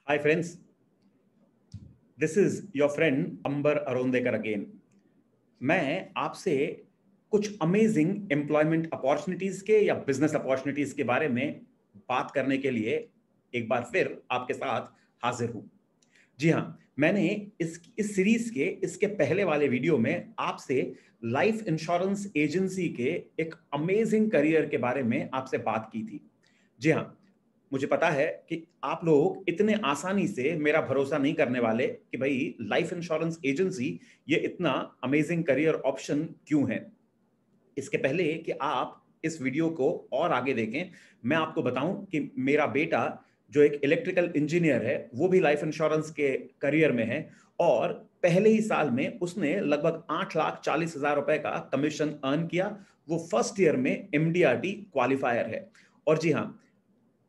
Hi friends, this is your friend Amber Arondekar again. मैं आपसे कुछ अमेजिंग एम्प्लॉयमेंट अपॉर्चुनिटीज के या बिजनेस अपॉर्चुनिटीज के बारे में बात करने के लिए एक बार फिर आपके साथ हाजिर हूं। जी हाँ, मैंने इस सीरीज के इसके पहले वाले वीडियो में आपसे लाइफ इंश्योरेंस एजेंसी के एक अमेजिंग करियर के बारे में आपसे बात की थी। जी हाँ, मुझे पता है कि आप लोग इतने आसानी से मेरा भरोसा नहीं करने वाले कि भाई लाइफ इंश्योरेंस एजेंसी ये इतना अमेजिंग करियर ऑप्शन क्यों है। इसके पहले कि आप इस वीडियो को और आगे देखें, मैं आपको बताऊं कि मेरा बेटा जो एक इलेक्ट्रिकल इंजीनियर है वो भी लाइफ इंश्योरेंस के करियर में है और पहले ही साल में उसने लगभग 8,40,000 रुपए का कमीशन अर्न किया। वो फर्स्ट ईयर में एमडीआरटी क्वालिफायर है। और जी हाँ,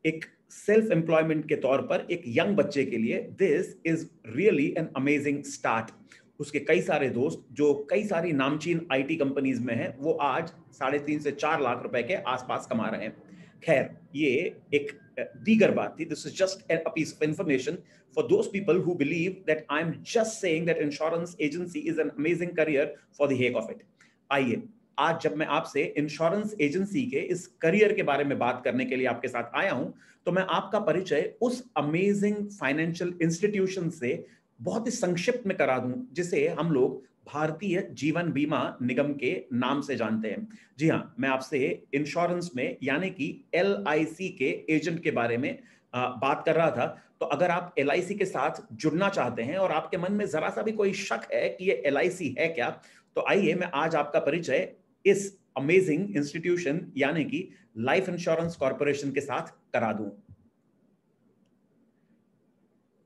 एक सेल्फ एम्प्लॉयमेंट के तौर पर एक यंग बच्चे के लिए this is really an amazing start. उसके कई सारे दोस्त जो कई सारी नामचीन आईटी कंपनीज में हैं वो आज 3.5 से 4 लाख रुपए के आसपास कमा रहे हैं। खैर, ये एक दीगर बात थी। This is just a piece of information for those people who believe that I am just saying that insurance agency is an amazing career for the heck of it. आइए, आज जब मैं आपसे इंश्योरेंस एजेंसी के इस career के बारे में बात करने के लिए आपके साथ आया हूं, तो मैं आपका परिचय उस अमेजिंग फाइनेंशियल इंस्टीट्यूशन से बहुत ही संक्षिप्त में करा दूं जिसे हम लोग भारतीय जीवन बीमा निगम के नाम से जानते हैं। जी हाँ, मैं आपसे इंश्योरेंस में यानी कि एलआईसी के एजेंट के बारे में बात कर रहा था। तो अगर आप एलआईसी के साथ जुड़ना चाहते हैं और आपके मन में जरा सा भी कोई शक है कि ये एलआईसी है क्या, तो आइए मैं आज आपका परिचय इस अमेजिंग इंस्टीट्यूशन यानी कि लाइफ इंश्योरेंस कॉर्पोरेशन के साथ करा दूं।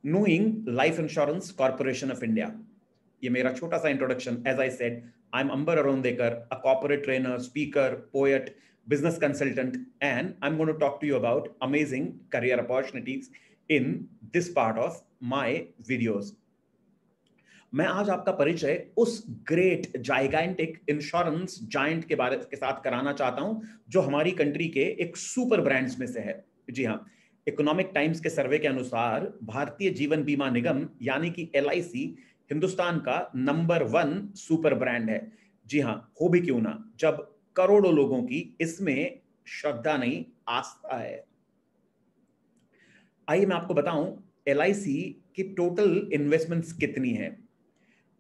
Knowing life insurance corporation of India, ये मेरा छोटा सा introduction. As I said, I am Amber Arondekar, a corporate trainer, speaker, poet, business consultant, and I'm going to talk to you about amazing career opportunities in this part of my videos. मैं आज आपका परिचय उस great gigantic insurance giant के बारे के साथ कराना चाहता हूं जो हमारी कंट्री के एक सुपर ब्रांड्स में से है। जी हाँ, इकोनॉमिक टाइम्स के सर्वे के अनुसार भारतीय जीवन बीमा निगम यानी कि एलआईसी हिंदुस्तान का नंबर 1 सुपर ब्रांड है। जी हाँ, हो भी क्यों ना जब करोड़ों लोगों की इसमें श्रद्धा नहीं, आस्था है। आइए मैं आपको बताऊं एलआईसी की टोटल इन्वेस्टमेंट्स कितनी है।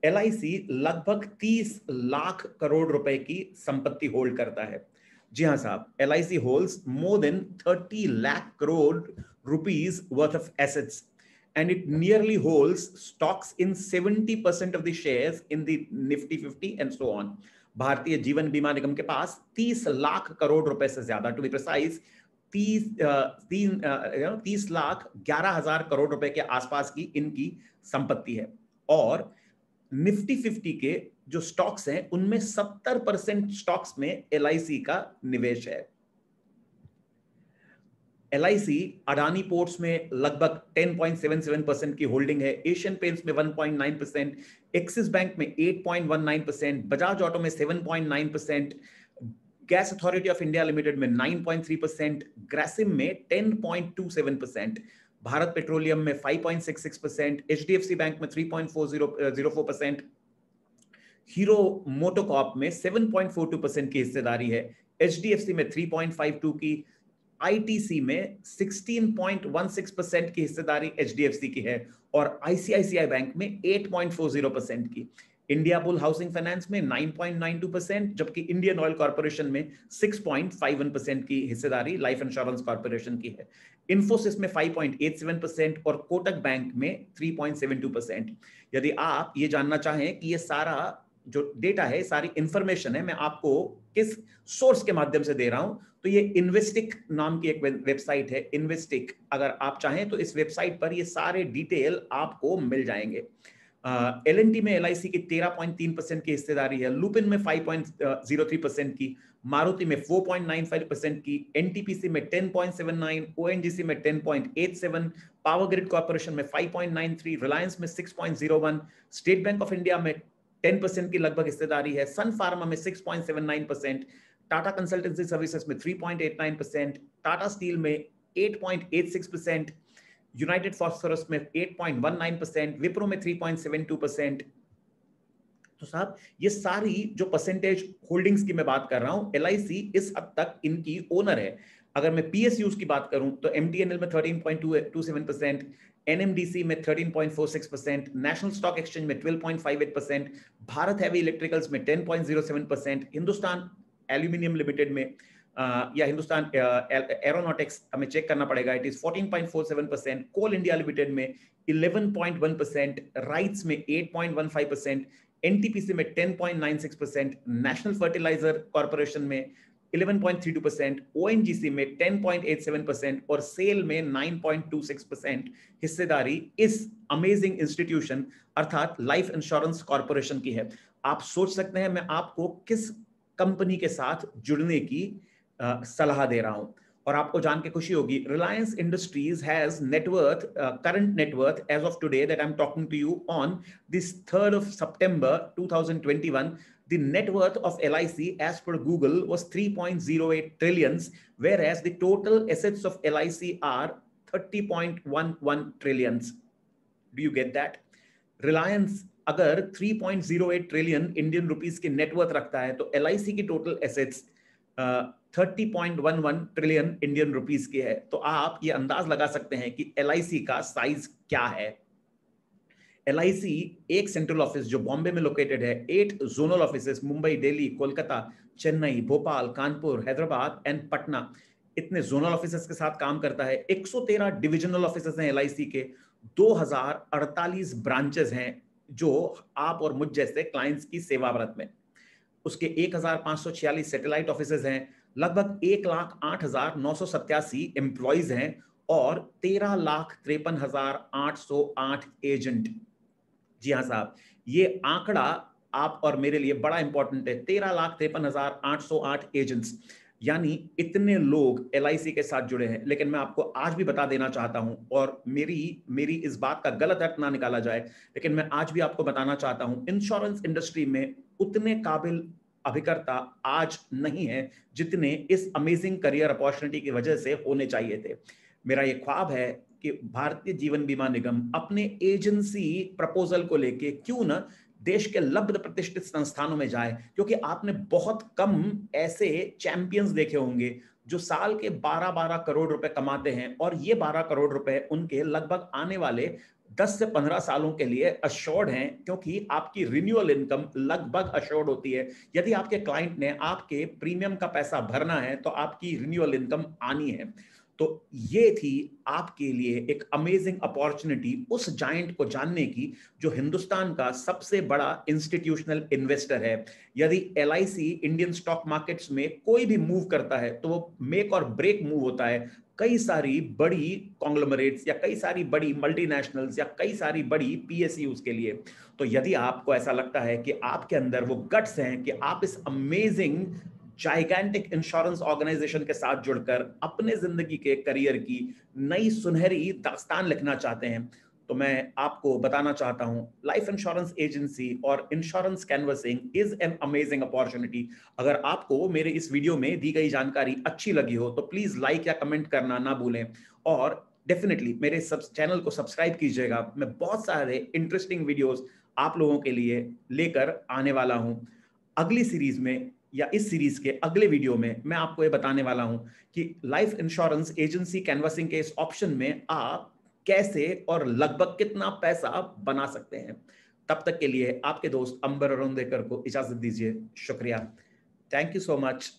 एलआईसी लगभग 30 लाख करोड़ रुपए की संपत्ति होल्ड करता है। जी हाँ साहब, LIC holds more than 30 lakh crore rupees worth of assets and it nearly holds stocks in 70% of the shares in the Nifty 50 and so on. Bharatiya Jeevan बीमा निगम के पास 30 लाख करोड़ रुपए से ज्यादा, to be precise 30 lakh 11,000 crore रुपए के आसपास की इनकी संपत्ति है। और निफ्टी 50 के जो स्टॉक्स हैं उनमें 70% स्टॉक्स में एलआईसी का निवेश है। एलआईसी अडानी पोर्ट्स में लगभग 10.77% की होल्डिंग है, एशियन पेंट्स में 1.9%, एक्सिस बैंक में 8.19%, बजाज ऑटो में 7.9%, gas authority of India Limited में 9.3%, ग्रासिम में 10.27%, भारत पेट्रोलियम में 5.66%, एचडीएफसी बैंक में 3.4004%, हीरो मोटोकॉर्प में 7.42% की हिस्सेदारी है, एचडीएफसी में 3.52 की, आईटीसी में 16.16% की हिस्सेदारी एचडीएफसी की है और आईसीआईसीआई बैंक में 8.40% की, इंडिया बुल हाउसिंग फाइनेंस में 9.92%, जबकि इंडियन ऑयल कॉर्पोरेशन में 6.51% की हिस्सेदारी लाइफ इंश्योरेंस कॉर्पोरेशन की है, इन्फोसिस में 5.87% और कोटक बैंक में 3.72%। यदि आप ये जानना चाहें कि ये सारा जो डेटा है, सारी इंफॉर्मेशन है, मैं आपको किस सोर्स के माध्यम से दे रहा हूं, तो ये इन्वेस्टिक नाम की एक वेबसाइट है, इन्वेस्टिक। अगर आप चाहें तो इस वेबसाइट पर ये सारे डिटेल आपको मिल जाएंगे। एलएनटी में एलआईसी की 13.3% की हिस्सेदारी है, लुपिन में 5.03% की, मारुति में 4.95% की, एनटीपीसी में 10.79, ओएनजीसी में 10.87, पावर ग्रिड कॉर्पोरेशन में 5.93, रिलायंस में 6.01, स्टेट बैंक ऑफ इंडिया में 10% की लगभग हिस्सेदारी है, सन फार्मा में 6.79%, टाटा कंसल्टेंसी सर्विसेज में 3.89%, टाटा स्टील में 8.86%, यूनाइटेड फॉस्फोरस में 8.19%, विप्रो में 3.72%। तो साहब ये सारी जो परसेंटेज होल्डिंग्स की मैं बात कर रहा हूं, एलआईसी इस हद तक इनकी ओनर है। अगर मैं पीएसयूज की बात करूं तो एमटीएनएल में 13.27%, एनएमडीसी में 13.46%, नेशनल स्टॉक एक्सचेंज में 12.58%, भारत हैवी इलेक्ट्रिकल्स में 10.07%, हिंदुस्तान एल्यूमिनियम लिमिटेड में या हिंदुस्तान एरोनॉटिक्स हमें चेक करना पड़ेगा, it is 14.47%, Coal India Limited में 11.1%, राइट्स में 8.15%, एनटीपीसी में 10.96%, नेशनल फर्टिलाइजर कॉर्पोरेशन में 11.32%, ओएनजीसी में 10.87% और सेल में 9.26% हिस्सेदारी इस अमेजिंग इंस्टीट्यूशन अर्थात लाइफ इंश्योरेंस कॉर्पोरेशन की है। आप सोच सकते हैं मैं आपको किस कंपनी के साथ जुड़ने की सलाह दे रहा हूं, और आपको जान के खुशी होगी, Reliance Industries has net worth current net worth as of today that I am talking to you on this 3rd of September 2021, the net worth of LIC as per Google was 3.08 trillions, whereas the total assets of LIC are 30.11 trillions. Do you get that? Reliance अगर 3.08 trillion Indian rupees के net worth रखता है तो LIC की total assets 30.11 trillion Indian rupees की है। तो आप ये अंदाज लगा सकते हैं कि LIC का साइज क्या है। LIC एक सेंट्रल ऑफिस जो बॉम्बे में लोकेटेड है, 8 zonal offices Mumbai, Delhi, Kolkata, Chennai, Bhopal, Kanpur, Hyderabad and Patna, इतने जोनल ऑफिसेस के साथ काम करता है। 113 डिविजनल ऑफिसेस हैं LIC के, 2048 ब्रांचेस हैं जो आप और मुझ जैसे क्लाइंट्स की सेवाव्रत में। उसके 1546 सैटेलाइट ऑफिसेज हैं, लगभग 1,08,987 एम्प्लॉइज हैं और 13,53,808 एजेंट। जी हाँ साहब, ये आंकड़ा आप और मेरे लिए बड़ा इंपॉर्टेंट है, 13,53,808 एजेंट्स, यानी इतने लोग LIC के साथ जुड़े हैं। लेकिन मैं आपको आज भी बता देना चाहता हूं, और मेरी इस बात का गलत अर्थ ना निकाला जाए, लेकिन मैं आज भी आपको बताना चाहता हूं, इंश्योरेंस इंडस्ट्री में उतने काबिल अभिकर्ता आज नहीं है जितने इस अमेजिंग करियर अपॉर्चुनिटी की वजह से होने चाहिए थे। मेरा ये ख्वाब है कि भारतीय जीवन बीमा निगम अपने एजेंसी प्रपोजल को लेके क्यों ना देश के लब्ध प्रतिष्ठित संस्थानों में जाए, क्योंकि आपने बहुत कम ऐसे चैंपियंस देखे होंगे जो साल के 12-12 करोड़ रुपए कमाते हैं, और ये 12 करोड़ रुपए उनके लगभग आने वाले 10 से 15 सालों के लिए अश्योर्ड हैं, क्योंकि आपकी रिन्यूअल इनकम लगभग अश्योर्ड होती है। यदि आपके क्लाइंट ने आपके प्रीमियम का पैसा भरना है तो आपकी रिन्यूअल इनकम आनी है। तो ये थी आपके लिए एक अमेजिंग अपॉर्चुनिटी उस जायंट को जानने की जो हिंदुस्तान का सबसे बड़ा इंस्टीट्यूशनल इन्वेस्टर है। यदि LIC इंडियन स्टॉक मार्केट्स में कोई भी मूव करता है तो वो मेक और ब्रेक मूव होता है कई सारी बड़ी कॉन्ग्लोमरेट्स या कई सारी बड़ी मल्टीनेशनल्स या कई सारी बड़ी PSUs के लिए। तो यदि आपको ऐसा लगता है कि आपके अंदर वो गट्स हैं कि आप इस अमेजिंग जाइगेंटिक इंश्योरेंस ऑर्गेनाइजेशन के साथ जुड़कर अपने जिंदगी के करियर की नई सुनहरी दास्तान लिखना चाहते हैं, तो मैं आपको बताना चाहता हूं, लाइफ इंश्योरेंस एजेंसी और insurance canvassing is an amazing opportunity. अगर आपको मेरे इस वीडियो में दी गई जानकारी अच्छी लगी हो तो प्लीज लाइक या कमेंट करना ना भूलें, और डेफिनेटली मेरे चैनल को सब्सक्राइब कीजिएगा। मैं बहुत सारे इंटरेस्टिंग वीडियोस आप लोगों के लिए लेकर आने वाला हूं। अगली सीरीज में या इस सीरीज के अगले वीडियो में मैं आपको ये बताने वाला हूं कि लाइफ इंश्योरेंस एजेंसी कैनवसिंग के इस ऑप्शन में आप कैसे और लगभग कितना पैसा बना सकते हैं। तब तक के लिए आपके दोस्त अंबर अरुण देकर को इजाजत दीजिए। शुक्रिया। Thank you so much.